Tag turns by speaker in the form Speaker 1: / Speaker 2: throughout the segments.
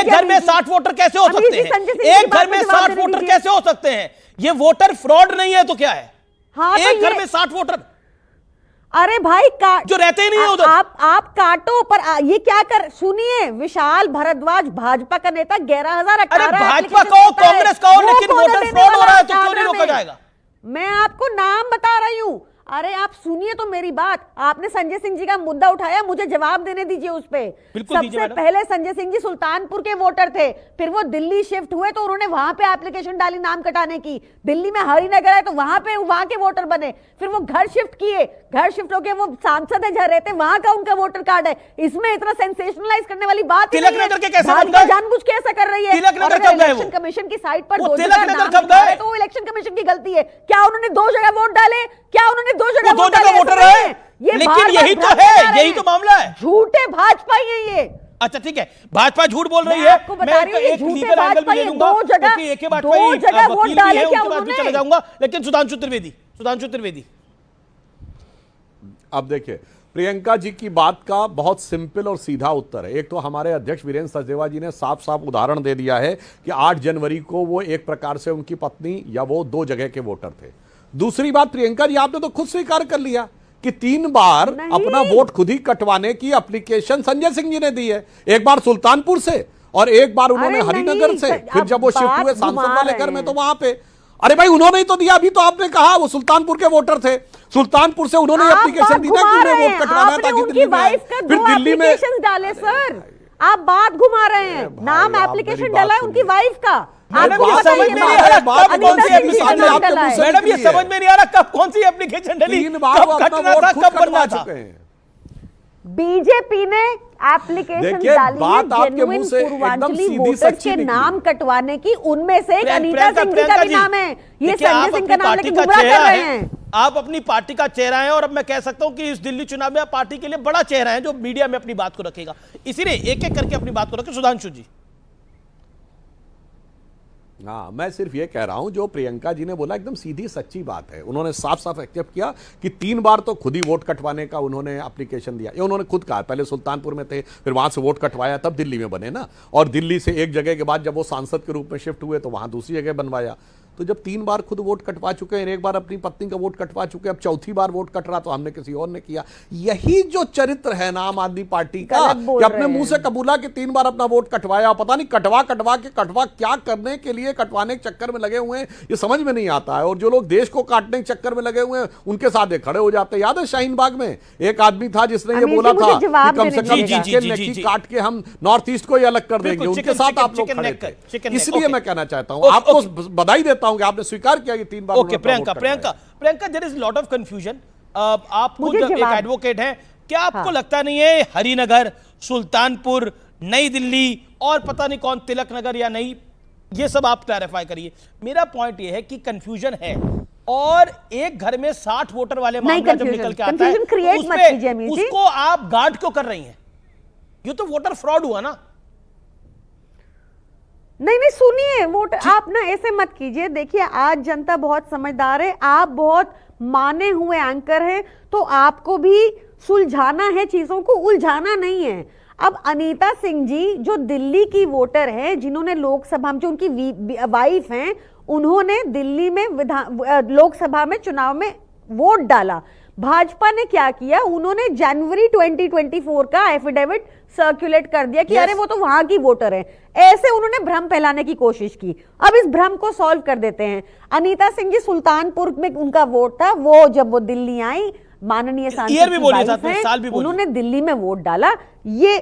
Speaker 1: एक घर में 60 वोटर कैसे हो सकते हैं? एक घर में 60 वोटर कैसे हो सकते हैं? ये वोटर फ्रॉड नहीं है तो क्या है?
Speaker 2: हाँ,
Speaker 1: एक घर में 60 वोटर,
Speaker 2: अरे भाई
Speaker 1: जो रहते ही नहीं है उधर।
Speaker 2: आप काटो पर ये क्या कर, सुनिए, विशाल भारद्वाज भाजपा का नेता 11,018
Speaker 1: भाजपा का हो, कांग्रेस का हो, लेकिन वोटर फ्रॉड हो रहा है तो क्यों नहीं रोका जाएगा?
Speaker 2: मैं आपको नाम बता रही हूं। अरे आप सुनिए तो मेरी बात, आपने संजय सिंह जी का मुद्दा उठाया, मुझे जवाब देने दीजिए उस पे। सबसे पहले संजय सिंह जी सुल्तानपुर के वोटर थे, फिर वो दिल्ली शिफ्ट हुए तो उन्होंने वहां पे एप्लीकेशन डाली नाम कटाने की। दिल्ली में हरिनगर है तो वहां के वोटर बने, फिर वो घर शिफ्ट किए, घर शिफ्ट होके वो सांसद है जहां रहते वहां का उनका वोटर कार्ड है। इसमें इतना सेंसेशनलाइज करने वाली बात जानबूझ के ऐसा कर रही है। इलेक्शन कमीशन की साइट पर दो जगह नाम है तो वो इलेक्शन कमीशन की गलती है। क्या उन्होंने 2 जगह वोट डाले? क्या उन्होंने 2 जगह
Speaker 1: वोटर है? लेकिन यही तो है, यही तो मामला है।
Speaker 2: झूठे भाजपा ही है ये।
Speaker 1: अच्छा ठीक है, भाजपा झूठ बोल रही है।
Speaker 2: आपको बता रही हूं, एक लीगल एंगल भी ले लूंगा, क्योंकि
Speaker 1: एक बात वोट डाले क्या उन्होंने, चले जाऊंगा। लेकिन सुधांशु त्रिवेदी,
Speaker 3: अब देखिए, प्रियंका जी की बात का बहुत सिंपल और सीधा उत्तर है। एक तो हमारे अध्यक्ष वीरेंद्र सचदेवा जी ने साफ साफ उदाहरण दे दिया है कि 8 जनवरी को वो एक प्रकार से उनकी पत्नी या वो 2 जगह के वोटर थे। दूसरी बात, प्रियंका जी आपने तो खुद स्वीकार कर लिया कि 3 बार अपना वोट खुद ही कटवाने की एप्लीकेशन संजय सिंह जी ने दी है। एक बार सुल्तानपुर से और एक बार उन्होंने हरिनगर से, फिर जब वो शिफ्ट हुए सांसद वाले घर में तो वहां पे, अरे भाई उन्होंने ही तो दिया। अभी तो आपने कहा वो सुल्तानपुर के वोटर थे, सुल्तानपुर से उन्होंने एप्लीकेशन दी ना कि उन्हें वोट कटवाना है ताकि दिल्ली में, फिर दिल्ली में
Speaker 2: डाले। सर आप बात घुमा रहे हैं, नाम एप्लीकेशन डाला है उनकी वाइफ का।
Speaker 1: मैडम ये समझ में नहीं आ रहा कब कौन सी एप्लीकेशन डाली। मैडम ये समझ में नहीं आ रहा कब कौन सी एप्लीकेशन डाली, कब कटना था, कब बनना था।
Speaker 2: बीजेपी ने एप्लीकेशन डाली है जेन्युइन पूर्वांचली वोटर्स के नाम कटवाने की, उनमें से एक अनीता सिंह जी का भी नाम है। ये संजय सिंह का नाम लेके गुमराह कर रहे हैं।
Speaker 1: आप अपनी पार्टी का चेहरा हैं और अब मैं कह सकता हूं कि इस दिल्ली चुनाव में आप पार्टी के लिए बड़ा चेहरा है जो मीडिया में अपनी बात को रखेगा, इसीलिए एक एक करके अपनी बात को रखे। सुधांशु जी।
Speaker 3: हाँ, मैं सिर्फ ये कह रहा हूं जो प्रियंका जी ने बोला एकदम सीधी सच्ची बात है। उन्होंने साफ साफ एक्सेप्ट किया कि 3 बार तो खुद ही वोट कटवाने का उन्होंने एप्लीकेशन दिया। ये उन्होंने खुद कहा, पहले सुल्तानपुर में थे, फिर वहां से वोट कटवाया, तब दिल्ली में बने ना, और दिल्ली से एक जगह के बाद जब वो सांसद के रूप में शिफ्ट हुए तो वहां दूसरी जगह बनवाया। तो जब 3 बार खुद वोट कटवा चुके हैं, एक बार अपनी पत्नी का वोट कटवा चुके हैं, अब चौथी बार वोट कट रहा तो हमने किसी और ने किया। यही जो चरित्र है ना आम आदमी पार्टी का, कि अपने मुंह से कबूला कि 3 बार अपना वोट कटवाया, पता नहीं कटवा क्या करने के लिए कटवाने के चक्कर में लगे हुए हैं, ये समझ में नहीं आता है। और जो लोग देश को काटने के चक्कर में लगे हुए हैं उनके साथ ये खड़े हो जाते हैं। याद है शाहीन बाग में एक आदमी था जिसने ये बोला था कि कम से कम काट के हम नॉर्थ ईस्ट को ही अलग कर देंगे, उनके साथ आप लोग खड़े थे। इसलिए मैं कहना चाहता हूं, आपको बधाई देता हूं कि आपने स्वीकार किया कि 3 बार।
Speaker 1: Okay Priyanka, there is lot of confusion. आप खुद एक एडवोकेट हैं, क्या आपको लगता नहीं है हरिनगर, सुल्तानपुर, नई दिल्ली और पता नहीं कौन तिलक नगर या नहीं, ये सब आप क्लैरिफाई करिए। मेरा पॉइंट ये है कि कंफ्यूजन है और एक घर में 60 वोटर वाले मामला जब निकल के आता है तो उसको आप गार्ड क्यों कर रही हैं? ये तो वोटर फ्रॉड हुआ ना।
Speaker 2: नहीं सुनिए, वोट आप ना ऐसे मत कीजिए। देखिए आज जनता बहुत समझदार है, आप बहुत माने हुए एंकर हैं, तो आपको भी सुलझाना है चीजों को, उलझाना नहीं है। अब अनीता सिंह जी जो दिल्ली की वोटर है, जिन्होंने लोकसभा में, जो उनकी वाइफ हैं, उन्होंने दिल्ली में लोकसभा में चुनाव में वोट डाला। भाजपा ने क्या किया, उन्होंने जनवरी 2024 का एफिडेविट सर्कुलेट कर दिया कि अरे वो तो वहां की वोटर है। ऐसे उन्होंने भ्रम फैलाने की कोशिश की। अब इस भ्रम को सॉल्व कर देते हैं। अनीता सिंह जी सुल्तानपुर में उनका वोट था, वो जब वो दिल्ली आई, माननीय सांसद उन्होंने दिल्ली में वोट डाला। ये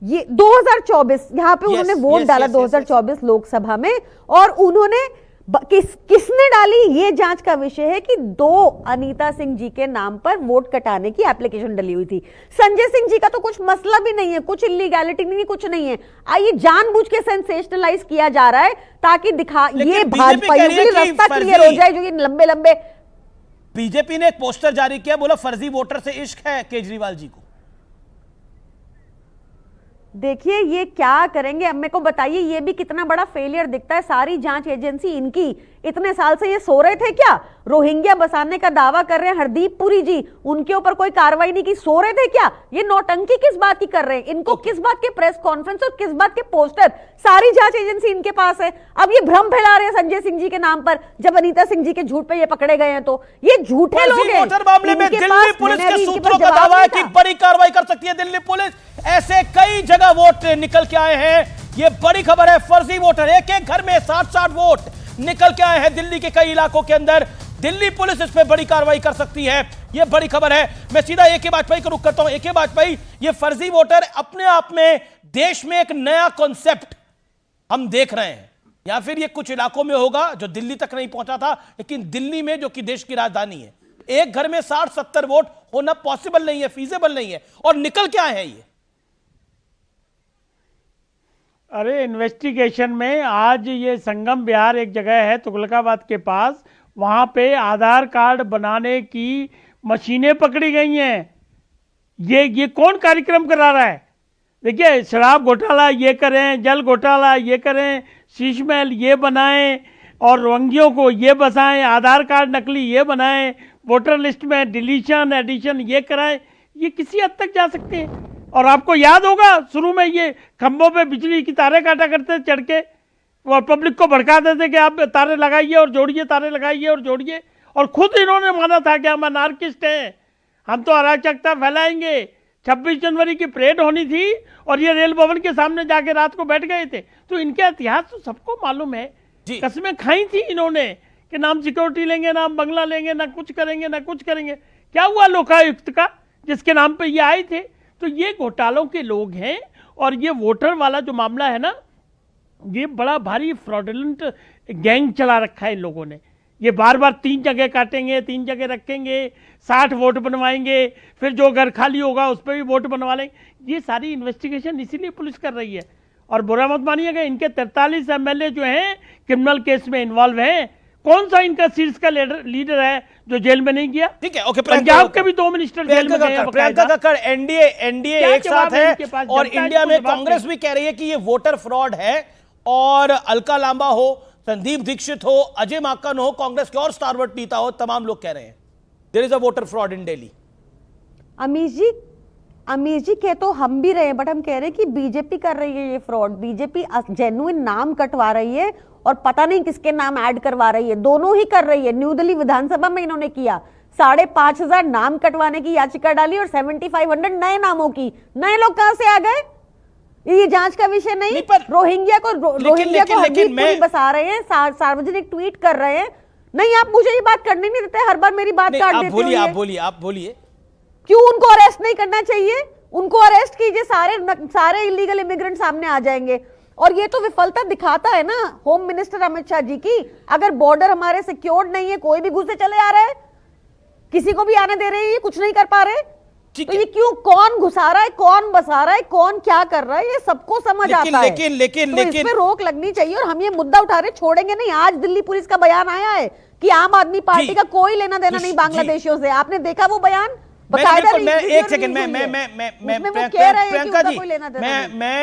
Speaker 2: 2024 यहां पे उन्होंने वोट डाला 2024 लोकसभा में, और उन्होंने किसने डाली ये जांच का विषय है कि 2 अनीता सिंह जी के नाम पर वोट कटाने की एप्लीकेशन डली हुई थी। संजय सिंह जी का तो कुछ मसला भी नहीं है, कुछ इलीगैलिटी नहीं, कुछ नहीं है। आइए जानबूझ के सेंसेशनलाइज किया जा रहा है ताकि दिखा ये भाजपाइयों के लिए रास्ता क्लियर हो जाए, जो ये लंबे लंबे।
Speaker 1: बीजेपी ने एक पोस्टर जारी किया, बोला फर्जी वोटर से इश्क है केजरीवाल जी को।
Speaker 2: देखिए ये क्या करेंगे, अब मेरे को बताइए, ये भी कितना बड़ा फेलियर दिखता है। सारी जांच एजेंसी इनकी, इतने साल से ये सो रहे थे क्या? रोहिंग्या बसाने का दावा कर रहे हैं हरदीप पुरी जी, उनके ऊपर कोई कार्रवाई नहीं की, सो रहे थे क्या? ये नौटंकी किस बात की कर रहे हैं? इनको किस बात के प्रेस कॉन्फ्रेंस और किस बात के पोस्टर, सारी जांच एजेंसी इनके पास है। अब ये भ्रम फैला रहे हैं संजय सिंह जी के नाम पर, जब अनीता सिंह जी के झूठ पे ये पकड़े गए हैं। तो ये झूठे लोग हैं।
Speaker 1: मामले में दिल्ली पुलिस के सूत्रों का दावा है कि बड़ी कार्रवाई कर सकती है दिल्ली पुलिस। ऐसे कई जगह वोट निकल के आए हैं, ये बड़ी खबर है। फर्जी वोटर, एक एक घर में 60-60 वोट निकल के आए हैं दिल्ली के कई इलाकों के अंदर। दिल्ली पुलिस इस पे बड़ी कार्रवाई कर सकती है, ये बड़ी खबर है। मैं सीधा ए.के. वाजपेयी को रुख करता हूं। ए.के. वाजपेयी, ये फर्जी वोटर अपने आप में देश में एक नया कॉन्सेप्ट हम देख रहे हैं, या फिर ये कुछ इलाकों में होगा जो दिल्ली तक नहीं पहुंचा था, लेकिन दिल्ली में जो कि देश की राजधानी है, एक घर में 60-70 वोट होना पॉसिबल नहीं है, फीजेबल नहीं है, और निकल क्या है ये?
Speaker 4: अरे इन्वेस्टिगेशन में आज ये संगम बिहार एक जगह है तुगलकाबाद के पास, वहाँ पे आधार कार्ड बनाने की मशीनें पकड़ी गई हैं। ये कौन कार्यक्रम करा रहा है? देखिए, शराब घोटाला ये करें, जल घोटाला ये करें, शीश महल ये बनाएं और रोहिंग्यों को ये बसाएं, आधार कार्ड नकली ये बनाएं, वोटर लिस्ट में डिलीशन एडिशन ये कराएं, ये किसी हद तक जा सकते हैं। और आपको याद होगा शुरू में ये खंभों पे बिजली की तारें काटा करते चढ़ के, और पब्लिक को भड़का देते कि आप तारे लगाइए और जोड़िए, तारे लगाइए और जोड़िए, और खुद इन्होंने माना था कि हम अनार्किस्ट हैं, हम तो अराजकता फैलाएंगे। 26 जनवरी की परेड होनी थी और ये रेल भवन के सामने जाके रात को बैठ गए थे। तो इनका इतिहास तो सबको मालूम है। कसमें खाई थी इन्होंने कि नाम सिक्योरिटी लेंगे, नाम बंगला लेंगे, ना कुछ करेंगे ना कुछ करेंगे। क्या हुआ लोकायुक्त का, जिसके नाम पे ये आए थे? तो ये घोटालों के लोग हैं। और ये वोटर वाला जो मामला है ना, ये बड़ा भारी फ्रॉडुलेंट गैंग चला रखा है इन लोगों ने। ये बार बार 3 जगह काटेंगे, 3 जगह रखेंगे, 60 वोट बनवाएंगे, फिर जो घर खाली होगा उस पर भी वोट बनवा लेंगे। ये सारी इन्वेस्टिगेशन इसीलिए पुलिस कर रही है। और बुरा मत मानिएगा, इनके 43 एमएलए जो हैं क्रिमिनल केस में इन्वॉल्व हैं। कौन सा इनका शीर्ष का लीडर है जो जेल में नहीं गया?
Speaker 1: ठीक है, ओके।
Speaker 4: पंजाब के भी 2 मिनिस्टर जेल में गए।
Speaker 1: प्रियंका कक्कड़, एनडीए एक साथ है और इंडिया में कांग्रेस भी कह रही है कि ये वोटर फ्रॉड है। और अलका लांबा हो, संदीप दीक्षित हो, अजय माकन हो, कांग्रेस के और स्टारवर्ड नेता हो, तमाम लोग कह रहे हैं there is a voter fraud in Delhi.
Speaker 2: Amir ji कह तो हम भी रहे हैं, बट हम कह रहे हैं कि बीजेपी कर रही है ये फ्रॉड। बीजेपी जेन्युइन नाम कटवा रही है और पता नहीं किसके नाम ऐड करवा रही है, दोनों ही कर रही है। न्यू दिल्ली विधानसभा में इन्होंने किया, 5,500 नाम कटवाने की याचिका डाली और 7,500 नए नामों की। नए लोग कहां से आ गए? ये जांच का विषय नहीं। रोहिंग्या को हरदीप पुरी बसा रहे हैं, सार्वजनिक ट्वीट कर रहे हैं। नहीं, आप मुझे ये बात करने नहीं देते, हर बार मेरी बात काट देते हो।
Speaker 1: आप बोलिए
Speaker 2: क्यों उनको अरेस्ट नहीं करना चाहिए? उनको अरेस्ट कीजिए, सारे इलीगल इमिग्रेंट सामने आ जाएंगे। और ये तो विफलता दिखाता है ना होम मिनिस्टर अमित शाह जी की। अगर बॉर्डर हमारे सिक्योर्ड नहीं है, कोई भी घुसे चले आ रहा है, किसी को भी आने दे रहे हैं, कुछ नहीं कर पा रहे। तो ये क्यों, कौन घुसा रहा है, कौन बसा रहा है, कौन क्या कर रहा है, ये सबको समझ आता है।
Speaker 1: लेकिन
Speaker 2: इस पे रोक लगनी चाहिए। और हम ये मुद्दा उठा रहे, छोड़ेंगे नहीं। आज दिल्ली पुलिस का बयान आया है कि आम आदमी पार्टी का कोई लेना देना नहीं बांग्लादेशियों से। आपने देखा वो बयान?
Speaker 1: एक सेकंड, मैं प्रियंका जी, मैं